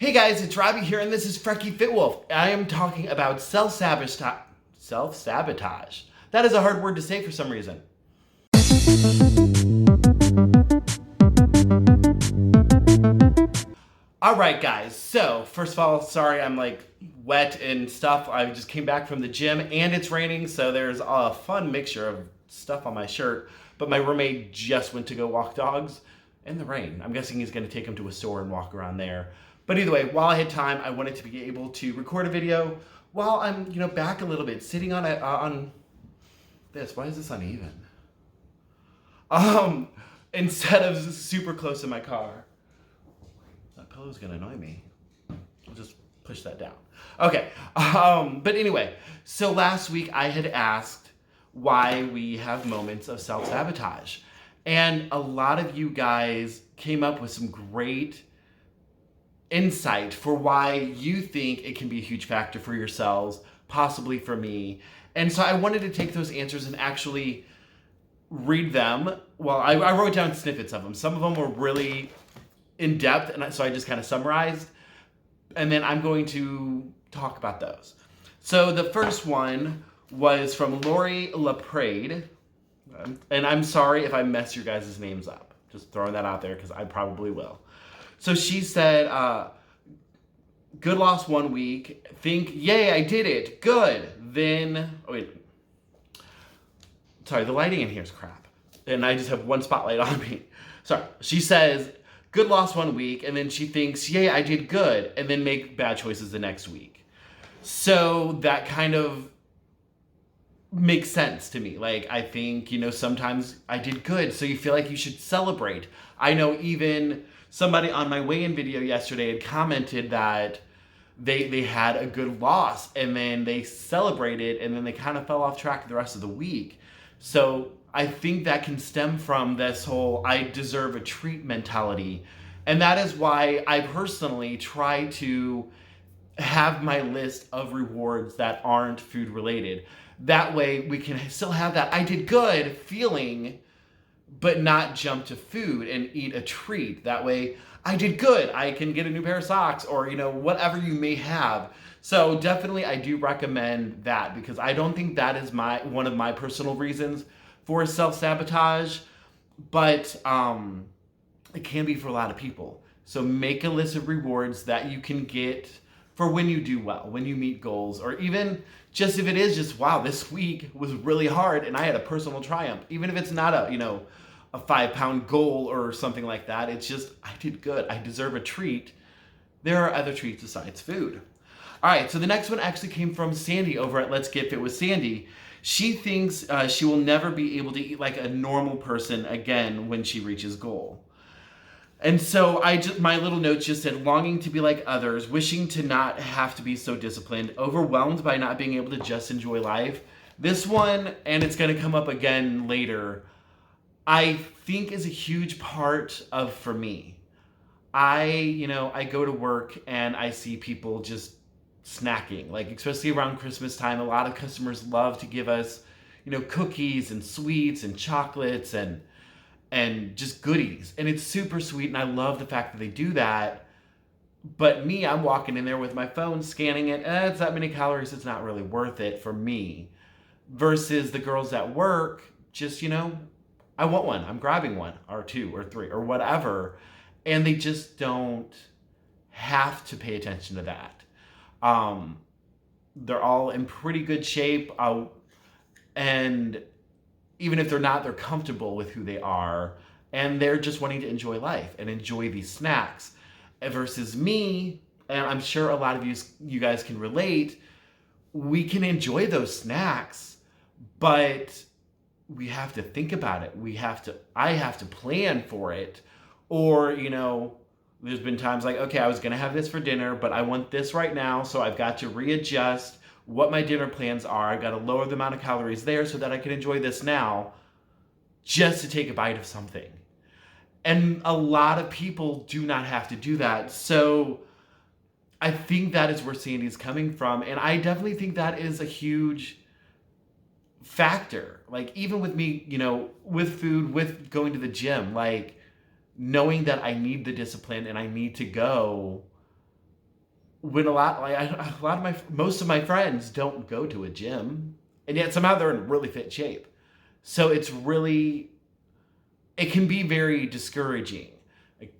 Hey guys, it's Robbie here, and this is FrekiFitWolf. I am talking about self-sabotage. Self-sabotage. That is a hard word to say for some reason. Alright guys, so first of all, sorry I'm wet and stuff. I just came back from the gym and it's raining, so there's a fun mixture of stuff on my shirt. But my roommate just went to go walk dogs in the rain. I'm guessing he's going to take them to a store and walk around there. But either way, while I had time, I wanted to be able to record a video while I'm, back a little bit, sitting on this. Why is this uneven? Instead of super close to my car. That pillow's gonna annoy me. I'll just push that down. Okay. But anyway, so last week I had asked why we have moments of self-sabotage. And a lot of you guys came up with some great insight for why you think it can be a huge factor for yourselves, possibly for me. And so I wanted to take those answers and actually read them. Well, I wrote down snippets of them. Some of them were really in depth, and so I just kind of summarized. And then I'm going to talk about those. So the first one was from Lori LaPrade. And I'm sorry if I mess your guys' names up. Just throwing that out there because I probably will. So she said, good loss 1 week. Think, yay, I did it. Good. Then, sorry, the lighting in here is crap. And I just have one spotlight on me. Sorry. She says, good loss 1 week. And then she thinks, yay, I did good. And then make bad choices the next week. So that kind of makes sense to me. I think, sometimes I did good. So you feel like you should celebrate. I know even somebody on my weigh-in video yesterday had commented that they had a good loss and then they celebrated and then they kind of fell off track the rest of the week. So I think that can stem from this whole I deserve a treat mentality. And that is why I personally try to have my list of rewards that aren't food related. That way we can still have that I did good feeling, but not jump to food and eat a treat. That way, I did good. I can get a new pair of socks or, whatever you may have. So definitely I do recommend that because I don't think that is one of my personal reasons for self-sabotage, but it can be for a lot of people. So make a list of rewards that you can get for when you do well, when you meet goals, or even just if it is just, wow, this week was really hard and I had a personal triumph. Even if it's not a 5-pound goal or something like that. It's just, I did good. I deserve a treat. There are other treats besides food. All right, so the next one actually came from Sandy over at Let's Get Fit with Sandy. She thinks she will never be able to eat like a normal person again when she reaches goal. And so my little note just said, longing to be like others, wishing to not have to be so disciplined, overwhelmed by not being able to just enjoy life. This one, and it's going to come up again later, I think is a huge part of for me. I go to work and I see people just snacking, especially around Christmas time. A lot of customers love to give us, cookies and sweets and chocolates and just goodies. And it's super sweet. And I love the fact that they do that. But me, I'm walking in there with my phone, scanning it. It's that many calories. It's not really worth it for me. Versus the girls at work, just, I want one. I'm grabbing one or two or three or whatever. And they just don't have to pay attention to that. They're all in pretty good shape. And even if they're not, they're comfortable with who they are. And they're just wanting to enjoy life and enjoy these snacks. Versus me, and I'm sure a lot of you guys can relate, we can enjoy those snacks, but we have to think about it. I have to plan for it. Or, there's been times okay, I was going to have this for dinner, but I want this right now. So I've got to readjust what my dinner plans are. I've got to lower the amount of calories there so that I can enjoy this now just to take a bite of something. And a lot of people do not have to do that. So I think that is where Sandy's coming from. And I definitely think that is a huge factor. Even with me, with food, with going to the gym, knowing that I need the discipline and I need to go when most of my friends don't go to a gym, and yet somehow they're in really fit shape. So it can be very discouraging.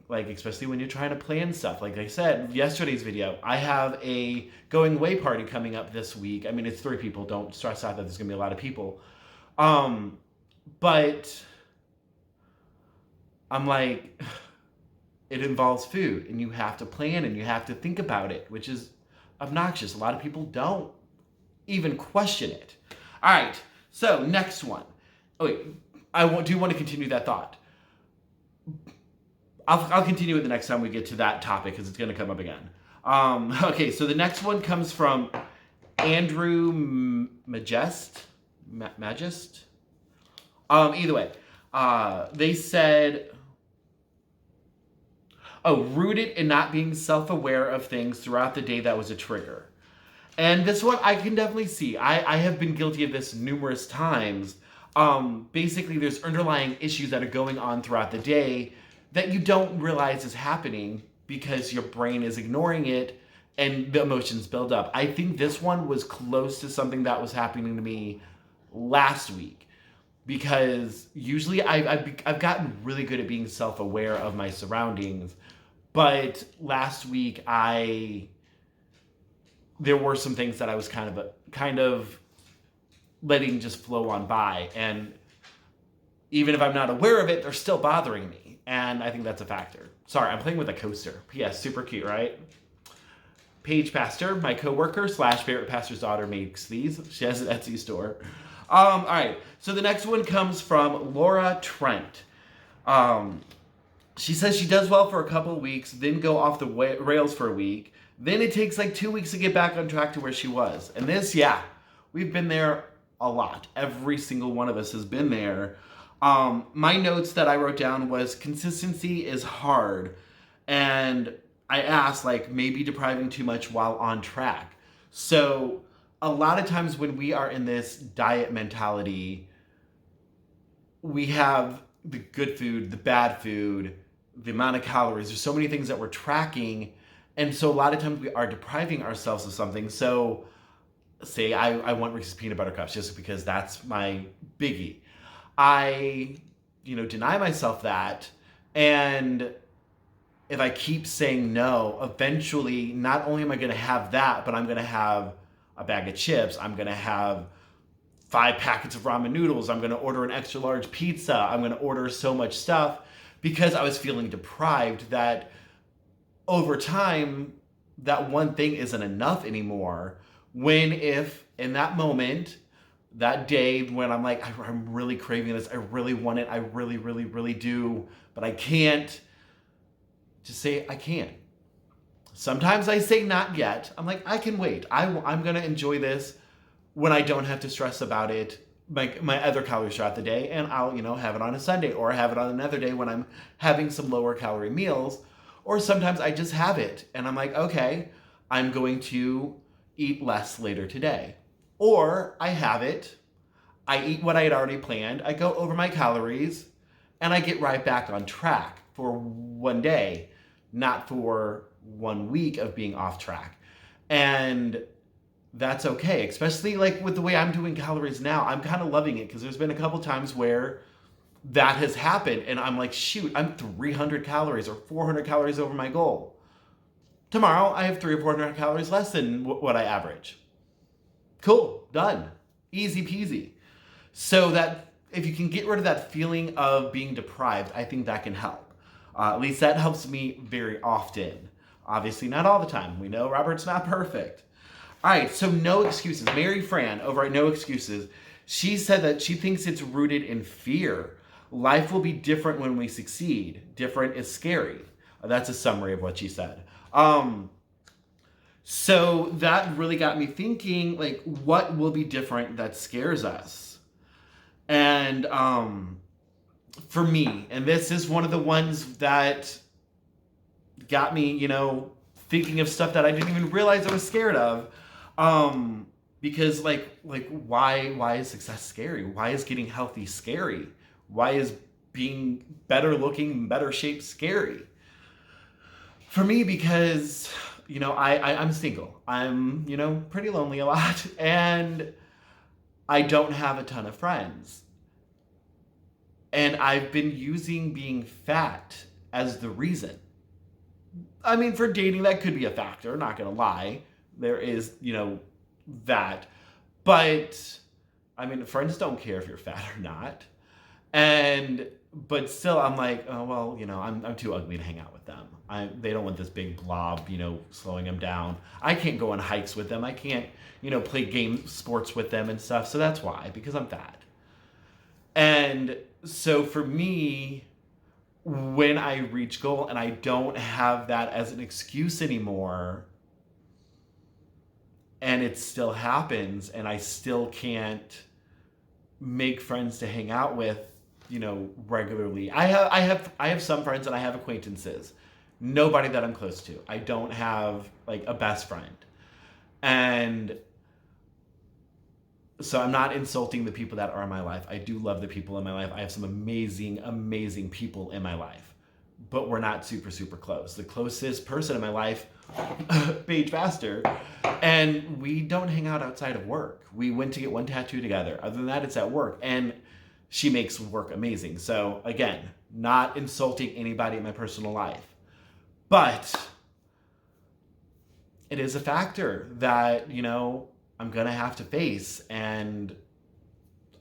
Like especially when you're trying to plan stuff. Like I said, yesterday's video, I have a going away party coming up this week. I mean, it's 3 people. Don't stress out that there's gonna be a lot of people. But I'm like, it involves food, and you have to plan and you have to think about it, which is obnoxious. A lot of people don't even question it. All right, so next one. Oh wait, do want to continue that thought. I'll continue it the next time we get to that topic because it's going to come up again. Okay, so the next one comes from Andrew Magist. Either way, they said, rooted in not being self-aware of things throughout the day that was a trigger. And this one I can definitely see. I have been guilty of this numerous times. Basically, there's underlying issues that are going on throughout the day that you don't realize is happening because your brain is ignoring it and the emotions build up. I think this one was close to something that was happening to me last week, because usually I've gotten really good at being self-aware of my surroundings, but last week there were some things that I was kind of letting just flow on by, and even if I'm not aware of it, they're still bothering me. And I think that's a factor. Sorry, I'm playing with a coaster. P.S. Super cute, right? Paige Pastor, my coworker / favorite pastor's daughter, makes these. She has an Etsy store. All right. So the next one comes from Laura Trent. She says she does well for a couple of weeks, then go off the rails for a week. Then it takes like 2 weeks to get back on track to where she was. And this, we've been there a lot. Every single one of us has been there. My notes that I wrote down was consistency is hard. And I asked, maybe depriving too much while on track. So a lot of times when we are in this diet mentality, we have the good food, the bad food, the amount of calories. There's so many things that we're tracking. And so a lot of times we are depriving ourselves of something. So say I want Reese's peanut butter cups just because that's my biggie. I, deny myself that. And if I keep saying no, eventually not only am I going to have that, but I'm going to have a bag of chips. I'm going to have 5 packets of ramen noodles. I'm going to order an extra large pizza. I'm going to order so much stuff because I was feeling deprived, that over time, that one thing isn't enough anymore. When if in that moment, that day when I'm like, I'm really craving this, I really want it, I really, really, really do, but I can't, just say I can. Sometimes I say not yet. I'm like, I can wait. I'm going to enjoy this when I don't have to stress about it, my other calories throughout the day, and I'll, have it on a Sunday, or have it on another day when I'm having some lower calorie meals. Or sometimes I just have it and I'm like, okay, I'm going to eat less later today. Or I have it, I eat what I had already planned, I go over my calories, and I get right back on track for one day, not for 1 week of being off track. And that's okay, especially with the way I'm doing calories now. I'm kind of loving it because there's been a couple times where that has happened and I'm like, shoot, I'm 300 calories or 400 calories over my goal. Tomorrow I have 300 or 400 calories less than what I average. Cool, done, easy peasy. So that if you can get rid of that feeling of being deprived, I think that can help. At least that helps me very often. Obviously not all the time. We know Robert's not perfect. All right, so no excuses. Mary Fran over at No Excuses, she said that she thinks it's rooted in fear. Life will be different when we succeed. Different is scary. That's a summary of what she said. So that really got me thinking, what will be different that scares us? And for me, and this is one of the ones that got me, thinking of stuff that I didn't even realize I was scared of. Because why is success scary? Why is getting healthy scary? Why is being better looking, better shape scary? For me, because I'm single. I'm, pretty lonely a lot. And I don't have a ton of friends. And I've been using being fat as the reason. I mean, for dating, that could be a factor, not gonna lie. There is, that. But, I mean, friends don't care if you're fat or not. But still, I'm like, oh, well, I'm too ugly to hang out with them. They don't want this big blob, slowing them down. I can't go on hikes with them. I can't, play sports with them and stuff. So that's why, because I'm fat. And so for me, when I reach goal and I don't have that as an excuse anymore, and it still happens, and I still can't make friends to hang out with, regularly. I have some friends and I have acquaintances. Nobody that I'm close to. I don't have like a best friend. And so I'm not insulting the people that are in my life. I do love the people in my life. I have some amazing, amazing people in my life, but we're not super, super close. The closest person in my life, Paige Faster, and we don't hang out outside of work. We went to get one tattoo together. Other than that, it's at work, and she makes work amazing. So again, not insulting anybody in my personal life, but it is a factor that, I'm going to have to face, and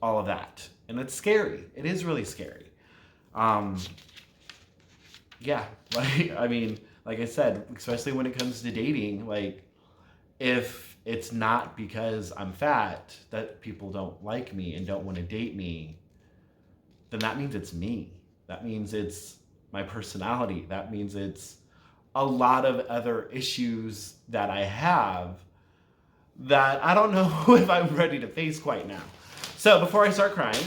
all of that. And it's scary. It is really scary. Yeah, like I said, especially when it comes to dating, like if it's not because I'm fat that people don't like me and don't want to date me, then that means it's me. That means it's my personality. That means it's a lot of other issues that I have that I don't know if I'm ready to face quite now. So before I start crying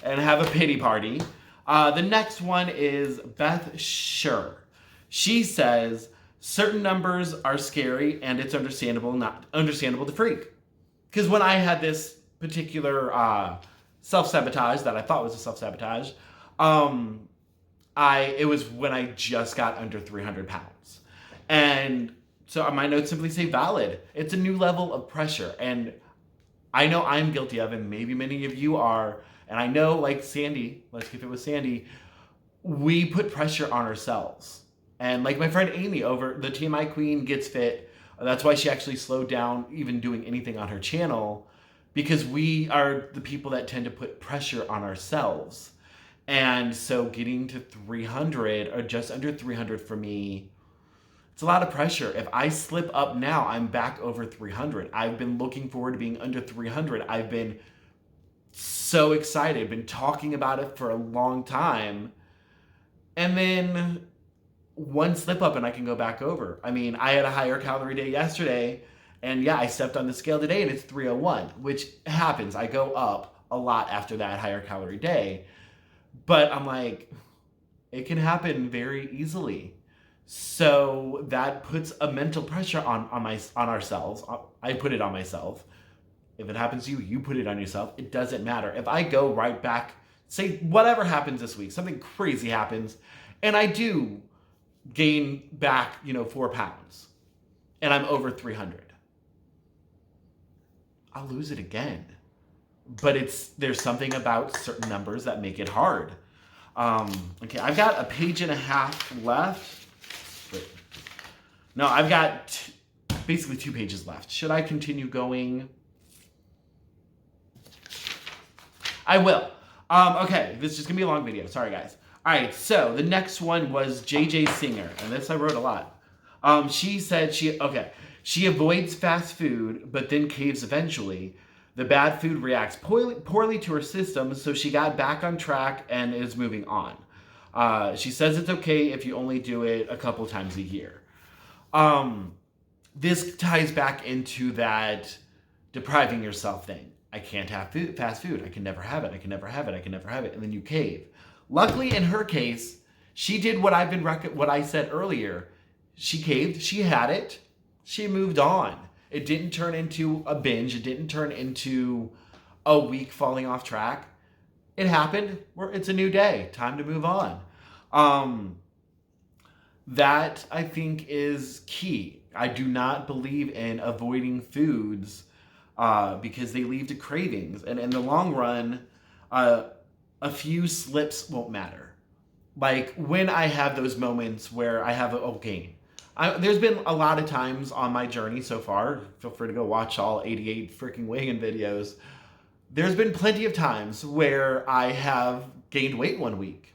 and have a pity party, the next one is Beth Schur. She says, certain numbers are scary and it's understandable to freak. Because when I had this particular self-sabotage that I thought was a self-sabotage, it was when I just got under 300 pounds. And so my notes simply say valid. It's a new level of pressure. And I know I'm guilty of, and maybe many of you are, and I know, like Sandy, let's keep it with Sandy, we put pressure on ourselves. And like my friend Amy over the TMI Queen Gets Fit, that's why she actually slowed down even doing anything on her channel, because we are the people that tend to put pressure on ourselves. And so getting to 300 or just under 300 for me, it's a lot of pressure. If I slip up now, I'm back over 300. I've been looking forward to being under 300. I've been so excited, been talking about it for a long time. And then one slip up and I can go back over. I mean, I had a higher calorie day yesterday, and yeah, I stepped on the scale today and it's 301, which happens. I go up a lot after that higher calorie day. But I'm like, it can happen very easily. So that puts a mental pressure on ourselves. I put it on myself. If it happens to you, you put it on yourself. It doesn't matter. If I go right back, say whatever happens this week, something crazy happens, and I do gain back, 4 pounds, and I'm over 300, I'll lose it again. But there's something about certain numbers that make it hard. Okay, I've got a page and a half left. No, I've got basically 2 pages left. Should I continue going? I will. Okay, this is just gonna be a long video. Sorry, guys. All right, so the next one was JJ Singer, and this I wrote a lot. She said she avoids fast food, but then caves eventually. The bad food reacts poorly to her system, so she got back on track and is moving on. She says it's okay if you only do it a couple times a year. This ties back into that depriving yourself thing. I can't have fast food. I can never have it. I can never have it. I can never have it. And then you cave. Luckily, in her case, she did what I said earlier. She caved. She had it. She moved on. It didn't turn into a binge. It didn't turn into a week falling off track. It happened. It's a new day. Time to move on. That, I think, is key. I do not believe in avoiding foods because they lead to cravings. And in the long run, a few slips won't matter. Like when I have those moments where I have a gain. There's been a lot of times on my journey so far. Feel free to go watch all 88 freaking weigh-in videos. There's been plenty of times where I have gained weight one week.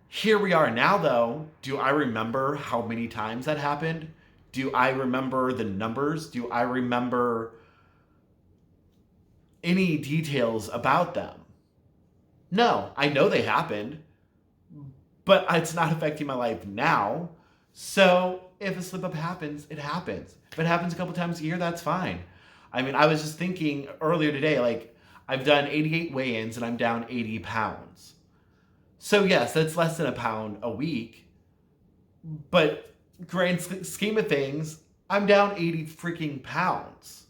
Here we are now, though. Do I remember how many times that happened? Do I remember the numbers? Do I remember any details about them? No, I know they happened, but it's not affecting my life now. So if a slip up happens, it happens. If it happens a couple times a year, that's fine. I mean, I was just thinking earlier today, like I've done 88 weigh-ins and I'm down 80 pounds. So yes, that's less than a pound a week, but grand scheme of things, I'm down 80 freaking pounds.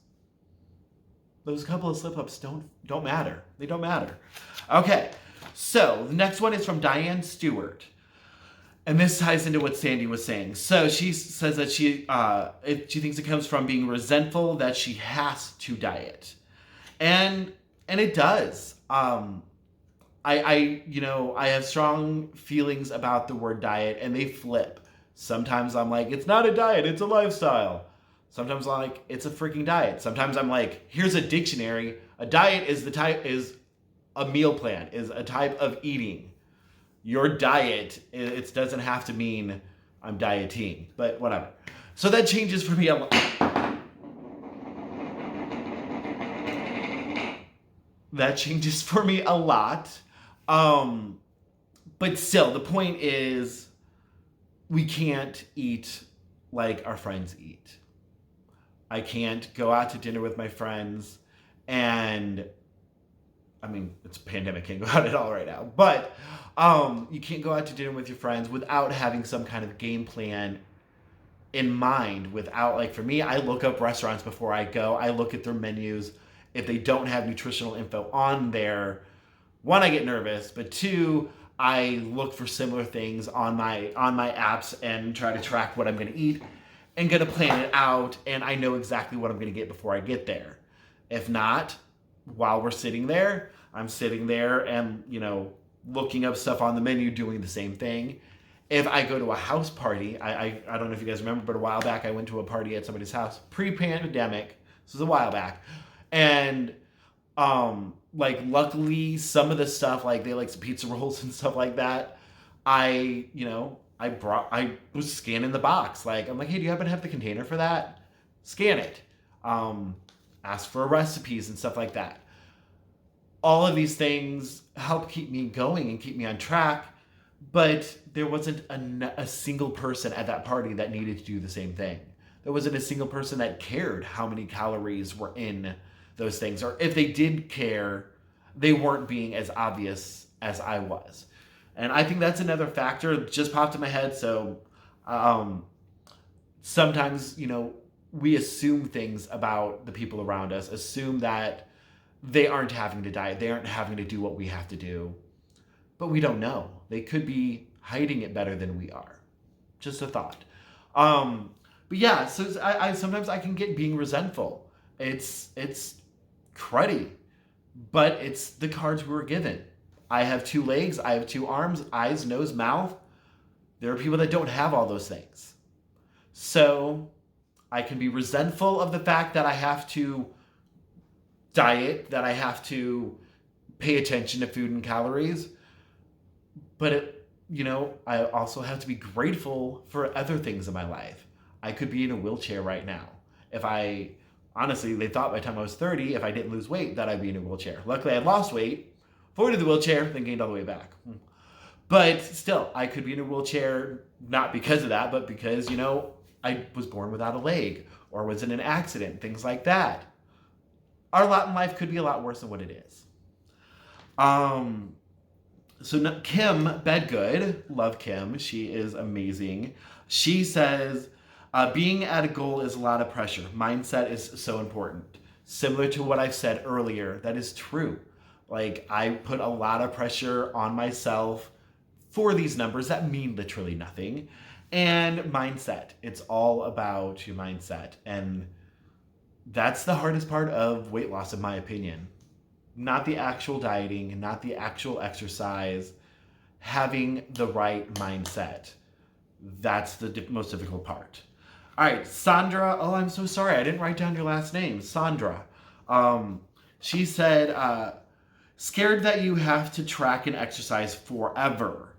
Those couple of slip-ups don't matter. They don't matter. Okay, so the next one is from Diane Stewart. And this ties into what Sandy was saying. So she says that she thinks it comes from being resentful that she has to diet. And it does. I have strong feelings about the word diet, and they flip. Sometimes I'm like, it's not a diet, it's a lifestyle. Sometimes I'm like, it's a freaking diet. Sometimes I'm like, here's a dictionary. A diet is a meal plan, is a type of eating. Your diet, it doesn't have to mean I'm dieting, but whatever. So that changes for me a lot. That changes for me a lot. But still, the point is, we can't eat like our friends eat. I can't go out to dinner with my friends and, I mean, it's a pandemic, can't go out at all right now, but you can't go out to dinner with your friends without having some kind of game plan in mind. Without, like for me, I look up restaurants before I go. I look at their menus. If they don't have nutritional info on there, one, I get nervous, but two, I look for similar things on my apps and try to track what I'm going to eat and going to plan it out, and I know exactly what I'm going to get before I get there. If not, while we're sitting there, I'm sitting there and, looking up stuff on the menu, doing the same thing. If I go to a house party, I don't know if you guys remember, but a while back I went to a party at somebody's house, pre-pandemic. This was a while back. And luckily some of the stuff, like they like some pizza rolls and stuff like that, I was scanning the box. Like, I'm like, hey, do you happen to have the container for that? Scan it. Ask for recipes and stuff like that. All of these things help keep me going and keep me on track, but there wasn't a single person at that party that needed to do the same thing. There wasn't a single person that cared how many calories were in those things, or if they did care, they weren't being as obvious as I was. And I think that's another factor that just popped in my head. So sometimes, we assume things about the people around us, assume that they aren't having to diet, they aren't having to do what we have to do, but we don't know. They could be hiding it better than we are. Just a thought. But yeah, so I sometimes I can get being resentful. It's cruddy, but it's the cards we were given. I have 2 legs, I have 2 arms, eyes, nose, mouth. There are people that don't have all those things. So I can be resentful of the fact that I have to diet, that I have to pay attention to food and calories. But, I also have to be grateful for other things in my life. I could be in a wheelchair right now. Honestly, they thought by the time I was 30, if I didn't lose weight, that I'd be in a wheelchair. Luckily, I had lost weight, avoided the wheelchair, then gained all the way back. But still, I could be in a wheelchair, not because of that, but because, I was born without a leg or was in an accident, things like that. Our lot in life could be a lot worse than what it is. So Kim Bedgood, love Kim, she is amazing. She says, being at a goal is a lot of pressure. Mindset is so important. Similar to what I've said earlier, that is true. Like, I put a lot of pressure on myself for these numbers that mean literally nothing. And mindset. It's all about your mindset. And that's the hardest part of weight loss, in my opinion. Not the actual dieting, not the actual exercise, having the right mindset. That's the most difficult part. All right, Sandra. Oh, I'm so sorry. I didn't write down your last name. Sandra. She said, scared that you have to track and exercise forever.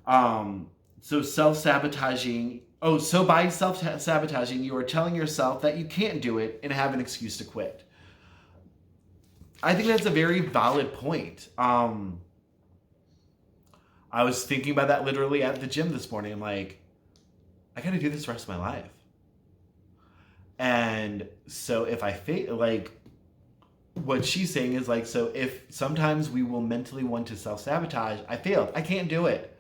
So self-sabotaging. Oh, so by self-sabotaging, you are telling yourself that you can't do it and have an excuse to quit. I think that's a very valid point. I was thinking about that literally at the gym this morning. I'm like, I gotta do this the rest of my life. And so if I fail, like, what she's saying is like, so if sometimes we will mentally want to self-sabotage, I failed. I can't do it.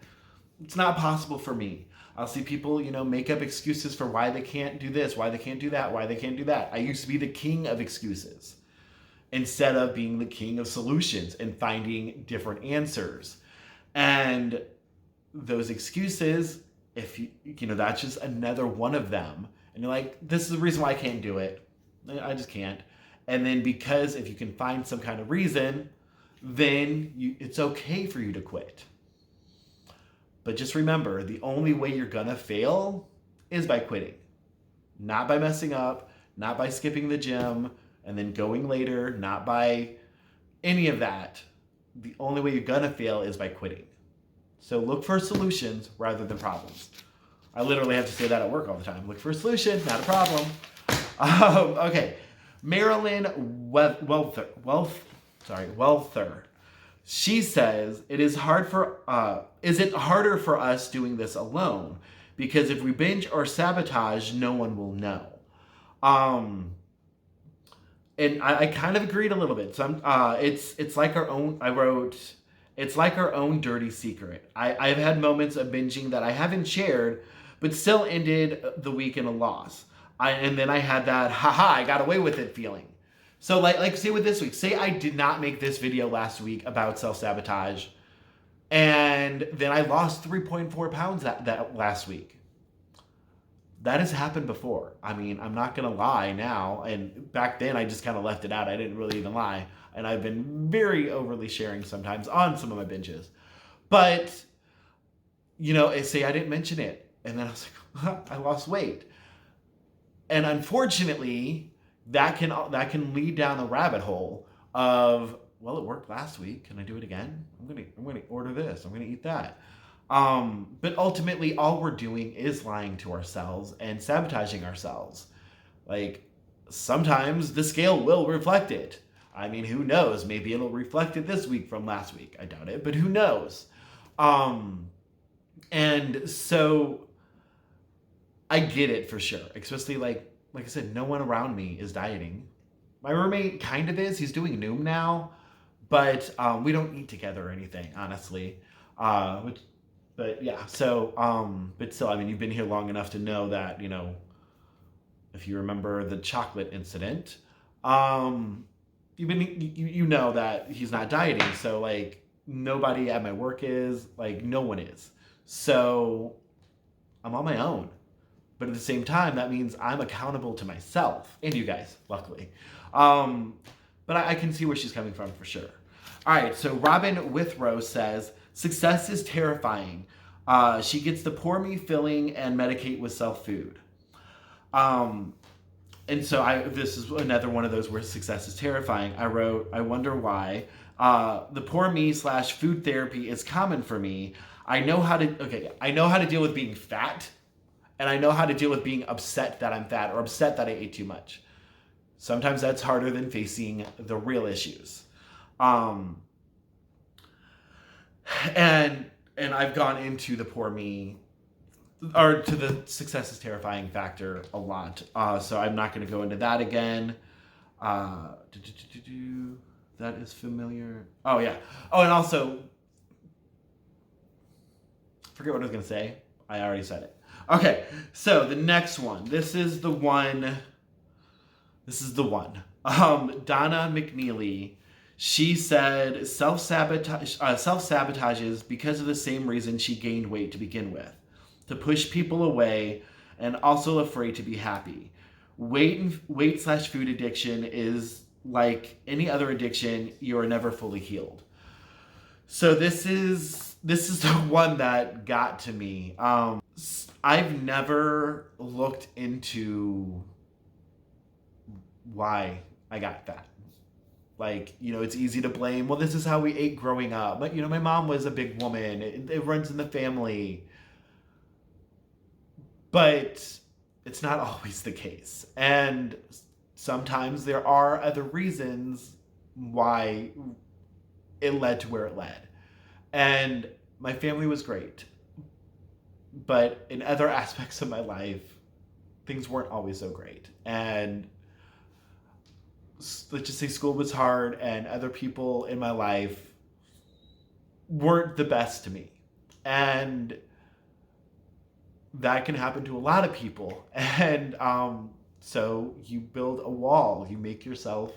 It's not possible for me. I'll see people, make up excuses for why they can't do this, why they can't do that, why they can't do that. I used to be the king of excuses instead of being the king of solutions and finding different answers. And those excuses, if that's just another one of them. And you're like, this is the reason why I can't do it. I just can't. And then because if you can find some kind of reason, then it's okay for you to quit. But just remember, the only way you're gonna fail is by quitting. Not by messing up, not by skipping the gym and then going later, not by any of that. The only way you're gonna fail is by quitting. So look for solutions rather than problems. I literally have to say that at work all the time. Look for a solution, not a problem. Okay, Marilyn Welther. She says, is it harder for us doing this alone? Because if we binge or sabotage, no one will know. And I kind of agreed a little bit. It's like our own, I wrote, it's like our own dirty secret. I've had moments of binging that I haven't shared, but still ended the week in a loss. And then I had that, I got away with it feeling. So like say with this week, say I did not make this video last week about self-sabotage, and then I lost 3.4 pounds that last week. That has happened before. I mean, I'm not gonna lie now, and back then I just kind of left it out. I didn't really even lie. And I've been very overly sharing sometimes on some of my binges. But, say I didn't mention it, and then I was like, I lost weight. And unfortunately, that can lead down the rabbit hole of, well, it worked last week. Can I do it again? I'm gonna order this. I'm gonna eat that. But ultimately, all we're doing is lying to ourselves and sabotaging ourselves. Like, sometimes the scale will reflect it. I mean, who knows? Maybe it'll reflect it this week from last week. I doubt it, but who knows? And so I get it for sure. Especially like I said, no one around me is dieting. My roommate kind of is. He's doing Noom now, but we don't eat together or anything, honestly. But yeah, so, but still, I mean, you've been here long enough to know that, if you remember the chocolate incident, you know that he's not dieting. So like nobody at my work is, like no one is. So I'm on my own. But at the same time, that means I'm accountable to myself and you guys, luckily. But I can see where she's coming from for sure. All right, so Robin Withrow says, success is terrifying. She gets the pour me filling and medicate with self-food. And so this is another one of those where success is terrifying. I wrote, I wonder why. The pour me / food therapy is common for me. I know how to deal with being fat, and I know how to deal with being upset that I'm fat or upset that I ate too much. Sometimes that's harder than facing the real issues. And I've gone into the pour me, or to the success is terrifying factor a lot. So I'm not going to go into that again. That is familiar. Oh, yeah. Oh, and also, forget what I was going to say. I already said it. Okay, so the next one. This is the one. Donna McNeely. She said self-sabotages because of the same reason she gained weight to begin with. to push people away, and also afraid to be happy. Weight/food addiction is like any other addiction. You are never fully healed. So this is the one that got to me. I've never looked into why I got fat. Like, it's easy to blame, well, this is how we ate growing up. But, my mom was a big woman. It runs in the family. But it's not always the case. And sometimes there are other reasons why it led to where it led. And my family was great. But in other aspects of my life, things weren't always so great. And let's just say school was hard, and other people in my life weren't the best to me. And that can happen to a lot of people. And so you build a wall. You make yourself,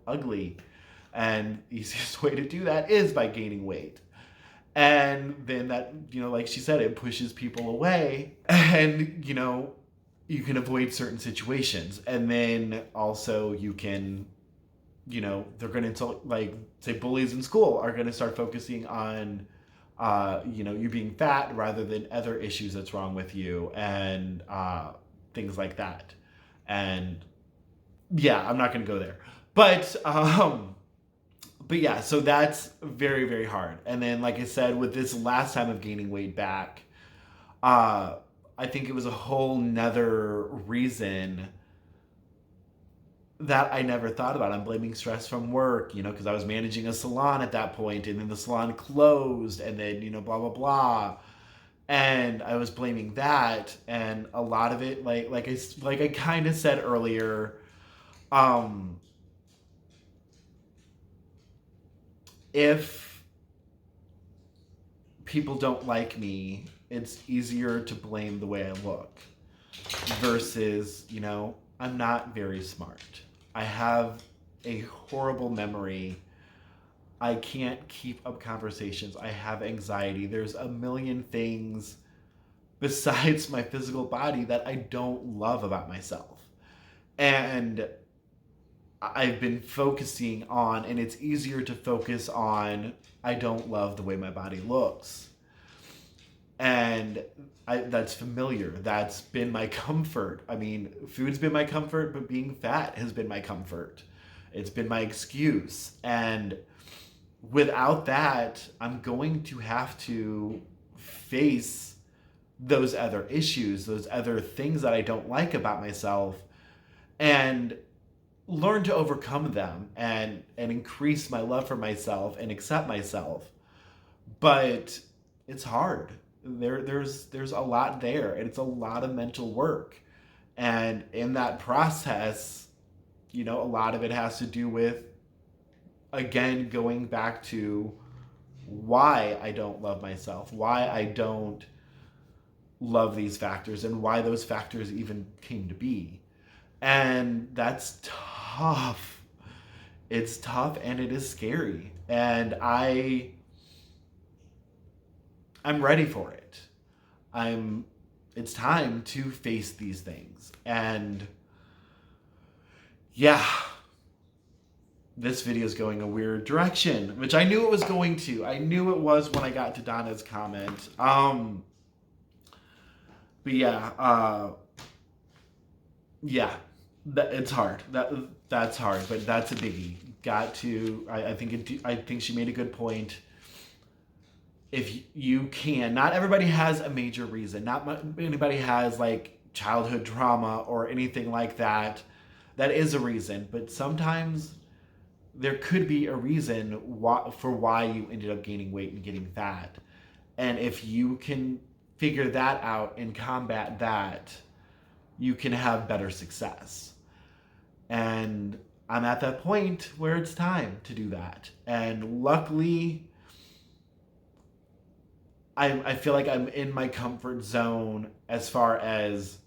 ugly. And the easiest way to do that is by gaining weight. And then that, like she said, it pushes people away. And, you can avoid certain situations. And then also you can, they're going to, like, say bullies in school are going to start focusing on, you being fat rather than other issues that's wrong with you, and things like that. And yeah, I'm not going to go there. But yeah, so that's very, very hard. And then, like I said, with this last time of gaining weight back, I think it was a whole nother reason that I never thought about. I'm blaming stress from work, because I was managing a salon at that point, and then the salon closed, and then, blah, blah, blah. And I was blaming that, and a lot of it, like I kind of said earlier, if people don't like me, it's easier to blame the way I look versus, I'm not very smart. I have a horrible memory. I can't keep up conversations. I have anxiety. There's a million things besides my physical body that I don't love about myself. And I've been focusing on, and it's easier to focus on, I don't love the way my body looks. And that's familiar. That's been my comfort. I mean, food's been my comfort, but being fat has been my comfort. It's been my excuse. And without that, I'm going to have to face those other issues, those other things that I don't like about myself, and learn to overcome them and increase my love for myself and accept myself. But it's hard. There's a lot there, and it's a lot of mental work. And in that process, a lot of it has to do with, again, going back to why I don't love myself, why I don't love these factors, and why those factors even came to be. And that's tough. It's tough, and it is scary. And I'm ready for it. It's time to face these things. And yeah, this video is going a weird direction, which I knew it was going to. I knew it was when I got to Donna's comment. But yeah, it's hard. That's hard, but that's a biggie. I think she made a good point. If you can, not everybody has a major reason. Not anybody has like childhood trauma or anything like that. That is a reason, but sometimes there could be a reason for why you ended up gaining weight and getting fat. And if you can figure that out and combat that, you can have better success. And I'm at that point where it's time to do that. And luckily, I feel like I'm in my comfort zone as far as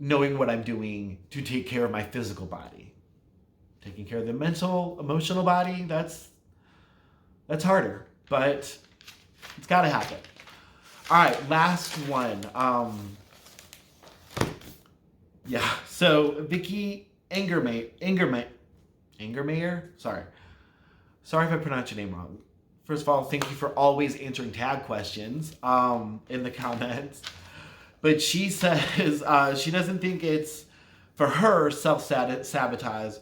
knowing what I'm doing to take care of my physical body. Taking care of the mental, emotional body, that's harder, but it's gotta happen. All right, last one. Yeah, so Vicky Angermayer. Sorry if I pronounced your name wrong. First of all, thank you for always answering tag questions in the comments. But she says she doesn't think it's, for her, self-sabotage.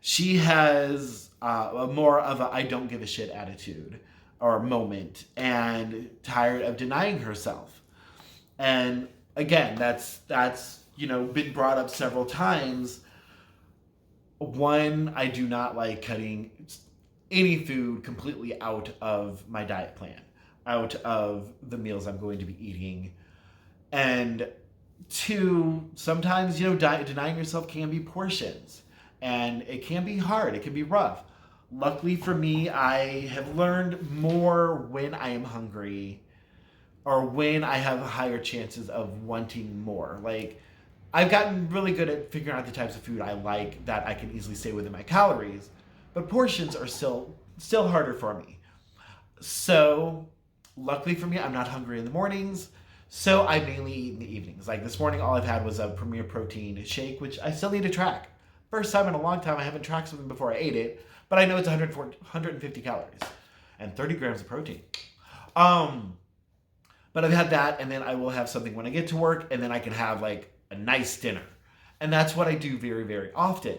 She has more of a I don't give a shit attitude or moment and tired of denying herself. And again, that's been brought up several times. One, I do not like cutting any food completely out of my diet plan, out of the meals I'm going to be eating. And two, sometimes, denying yourself can be portions. And it can be hard. It can be rough. Luckily for me, I have learned more when I am hungry or when I have higher chances of wanting more. Like, I've gotten really good at figuring out the types of food I like that I can easily stay within my calories. But portions are still harder for me. So, luckily for me, I'm not hungry in the mornings. So I mainly eat in the evenings. Like this morning, all I've had was a Premier Protein shake, which I still need to track. First time in a long time I haven't tracked something before I ate it, but I know it's 150 calories and 30 grams of protein. But I've had that, and then I will have something when I get to work, and then I can have like a nice dinner. And that's what I do very, very often.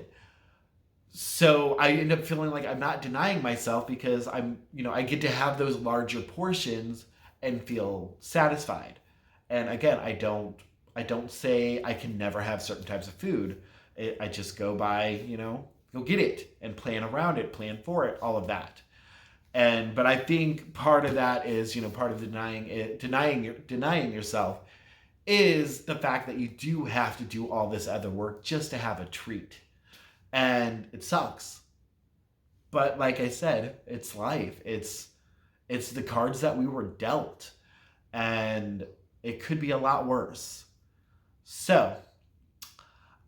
So I end up feeling like I'm not denying myself because I get to have those larger portions and feel satisfied. And again, I don't say I can never have certain types of food. I just go by, go get it and plan around it, plan for it, all of that. But I think part of that is, part of denying yourself is the fact that you do have to do all this other work just to have a treat. And it sucks. But like I said, it's life. It's the cards that we were dealt. And it could be a lot worse. So,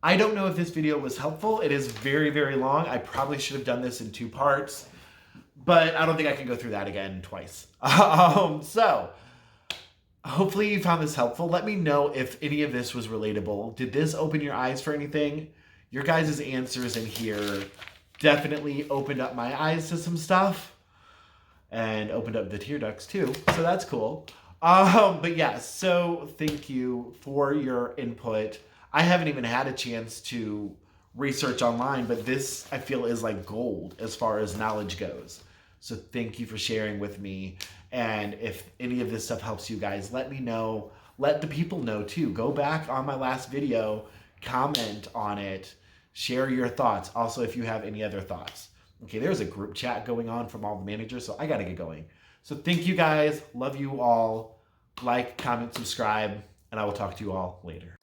I don't know if this video was helpful. It is very, very long. I probably should have done this in 2 parts. But I don't think I can go through that again twice. So, hopefully you found this helpful. Let me know if any of this was relatable. Did this open your eyes for anything? Your guys' answers in here definitely opened up my eyes to some stuff. And opened up the tear ducts too. So that's cool. But yeah, so thank you for your input. I haven't even had a chance to research online, but this I feel is like gold as far as knowledge goes. So thank you for sharing with me. And if any of this stuff helps you guys, let me know. Let the people know too. Go back on my last video, comment on it, share your thoughts. Also, if you have any other thoughts. Okay, there's a group chat going on from all the managers, so I gotta get going. So thank you guys. Love you all. Like, comment, subscribe, and I will talk to you all later.